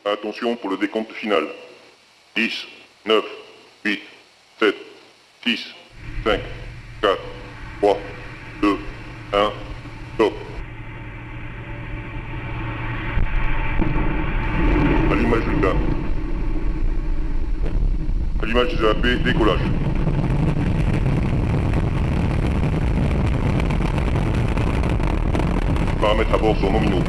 Attention pour le décompte final. 10, 9, 8, 7, 6, 5, 4, 3, 2, 1, stop. Allumage du gaz. Allumage des AP, décollage. Paramètres à bord sont nominaux.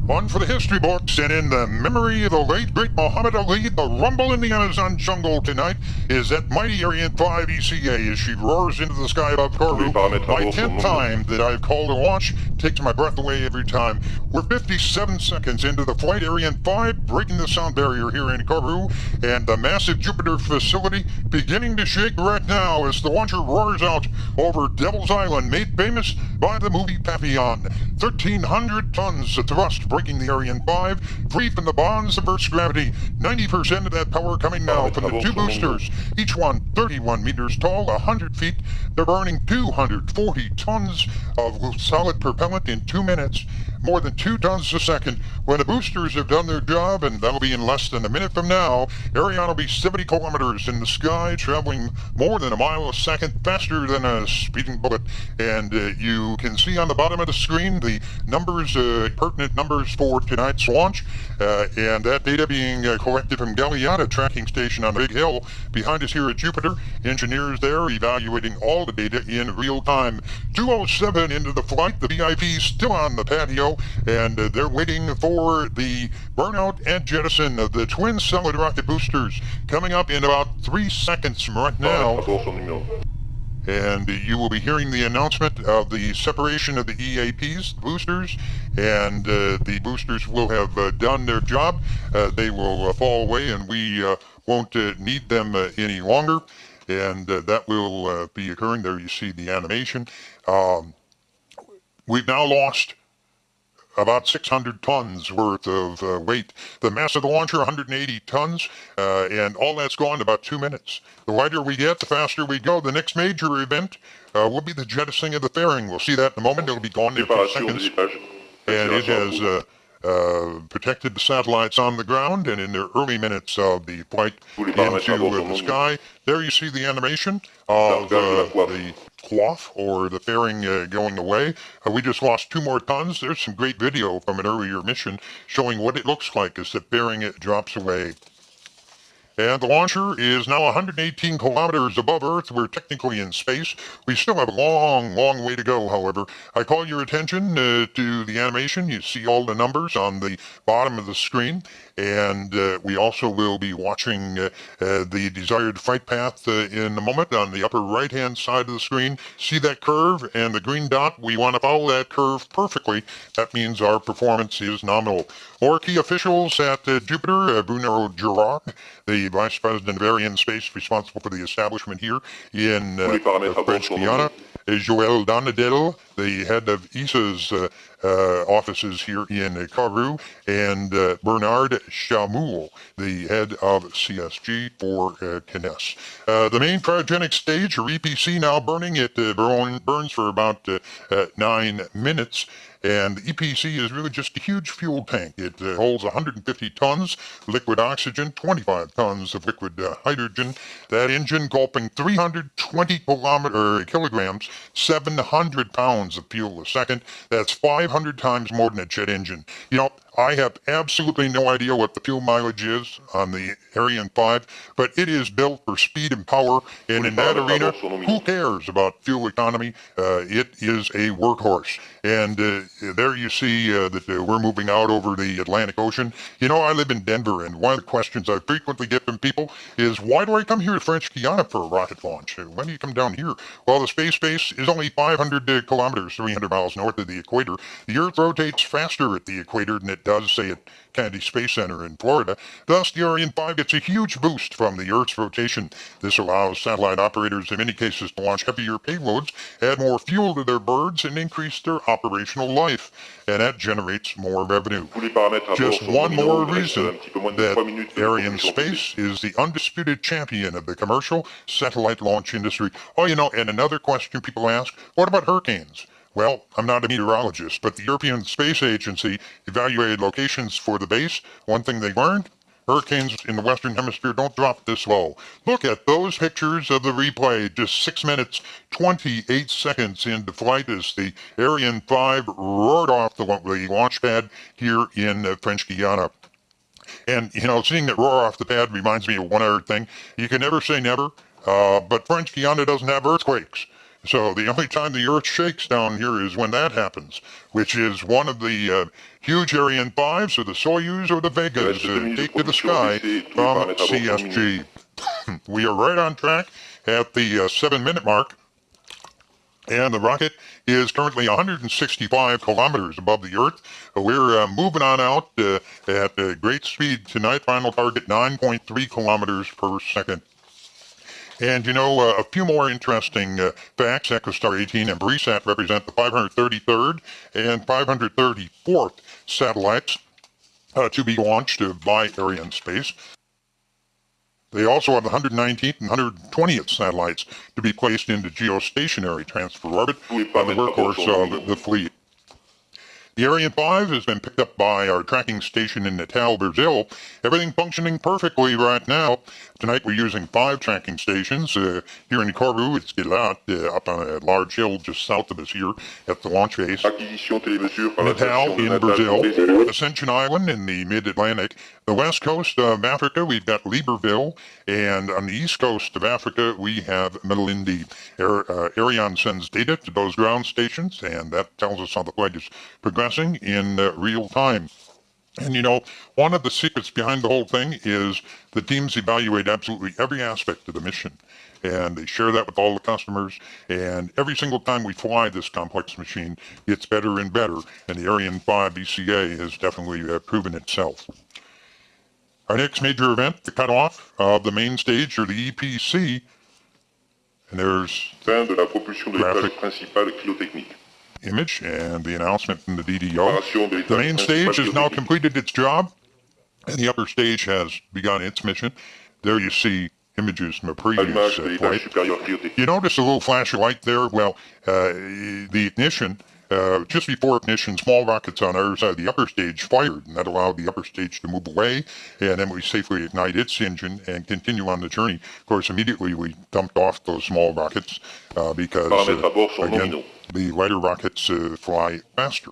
One for the history books, and in the memory of the late great Muhammad Ali, the rumble in the Amazon jungle tonight is that mighty Ariane 5 ECA as she roars into the sky above Kourou. My 10th time that I've called a launch takes my breath away every time. We're 57 seconds into the flight, Ariane 5 breaking the sound barrier here in Kourou, and the massive Jupiter facility beginning to shake right now as the launcher roars out over Devil's Island, made famous by the movie Papillon. 1,300 tons of thrust breaking the Ariane 5, free from the bonds of Earth's gravity. 90% of that power coming now from the two boosters, each one 31 meters tall, 100 feet. They're burning 240 tons of solid propellant in 2 minutes, more than 2 tons a second. When the boosters have done their job, and that'll be in less than a minute from now, Ariane will be 70 kilometers in the sky, traveling more than a mile a second, faster than a speeding bullet. And you can see on the bottom of the screen the numbers, pertinent numbers for tonight's launch, and that data being collected from Galiata tracking station on the big hill behind us here at Jupiter. Engineers there evaluating all the data in real time. 2:07 into the flight, the VIP's still on the patio, and they're waiting for the burnout and jettison of the twin solid rocket boosters coming up in about 3 seconds from right now. And you will be hearing the announcement of the separation of the EAPs, boosters, and the boosters will have done their job. They will fall away, and we won't need them any longer. And that will be occurring. There you see the animation. We've now lost about 600 tons worth of weight. The mass of the launcher, 180 tons, and all that's gone in about 2 minutes. The lighter we get, the faster we go. The next major event will be the jettisoning of the fairing. We'll see that in a moment. It'll be gone in a few seconds. And it has protected the satellites on the ground, and in the early minutes of the flight into the sky, there you see the animation of the quaff, or the fairing going away. We just lost 2 more tons. There's some great video from an earlier mission showing what it looks like as the fairing drops away. And the launcher is now 118 kilometers above Earth. We're technically in space. We still have a long, long way to go, however. I call your attention to the animation. You see all the numbers on the bottom of the screen. And we also will be watching the desired flight path in a moment on the upper right-hand side of the screen. See that curve and the green dot? We want to follow that curve perfectly. That means our performance is nominal. More key officials at Jupiter, Bruno Girard, the Vice President of Ariane Space responsible for the establishment here in French Guiana, Joël Donadel, the head of ESA's offices here in Kourou, and Bernard Chamoul, the head of CSG for Kness. The main cryogenic stage, or EPC, now burning. It burns for about 9 minutes. And the EPC is really just a huge fuel tank. It holds 150 tons liquid oxygen, 25 tons of liquid hydrogen. That engine gulping 320 kilograms, 700 pounds of fuel a second. That's 500 times more than a jet engine. You know, I have absolutely no idea what the fuel mileage is on the Ariane 5, but it is built for speed and power, and in that arena, who cares about fuel economy? It is a workhorse. And there you see that we're moving out over the Atlantic Ocean. You know, I live in Denver, and one of the questions I frequently get from people is, why do I come here to French Guiana for a rocket launch? When do you come down here? Well, the space base is only 500 kilometers, 300 miles north of the equator. The Earth rotates faster at the equator than it does, say at Kennedy Space Center in Florida. Thus, the Ariane 5 gets a huge boost from the Earth's rotation. This allows satellite operators in many cases to launch heavier payloads, add more fuel to their birds, and increase their operational life. And that generates more revenue. Just one more reason that Arianespace is the undisputed champion of the commercial satellite launch industry. Oh, and another question people ask, what about hurricanes? Well, I'm not a meteorologist, but the European Space Agency evaluated locations for the base. One thing they learned, hurricanes in the Western Hemisphere don't drop this low. Look at those pictures of the replay, just 6 minutes, 28 seconds into flight as the Ariane 5 roared off the launch pad here in French Guiana. And, seeing it roar off the pad reminds me of one other thing. You can never say never, but French Guiana doesn't have earthquakes. So the only time the Earth shakes down here is when that happens, which is one of the huge Ariane 5s or the Soyuz or the Vegas take to the sky from CSG. We are right on track at the 7-minute mark. And the rocket is currently 165 kilometers above the Earth. We're moving on out at great speed tonight. Final target 9.3 kilometers per second. And a few more interesting facts. EchoStar 18 and BRISAT represent the 533rd and 534th satellites to be launched by Arianespace. They also have the 119th and 120th satellites to be placed into geostationary transfer orbit by the workhorse of the fleet. The Ariane 5 has been picked up by our tracking station in Natal, Brazil. Everything functioning perfectly right now. Tonight we're using 5 tracking stations. Here in Kourou, it's Gilat, up on a large hill just south of us here at the launch base. Natal in Brazil, Ascension Island in the mid-Atlantic. The west coast of Africa, we've got Libreville, and on the east coast of Africa, we have Melindi. Ariane sends data to those ground stations, and that tells us how the flight is progressing in real time. And one of the secrets behind the whole thing is the teams evaluate absolutely every aspect of the mission. And they share that with all the customers. And every single time we fly this complex machine, it's better and better. And the Ariane 5 ECA has definitely proven itself. Our next major event, the cutoff of the main stage, or the EPC. And there's Fin de la propulsion de l'étage principal cryotechnique. Image and the announcement from the DDO. The main stage has now completed its job, and the upper stage has begun its mission. There you see images from a previous flight. You notice a little flash of light there? Well, the ignition, just before ignition, small rockets on our side of the upper stage fired, and that allowed the upper stage to move away, and then we safely ignite its engine and continue on the journey. Of course, immediately we dumped off those small rockets because, again, the lighter rockets fly faster.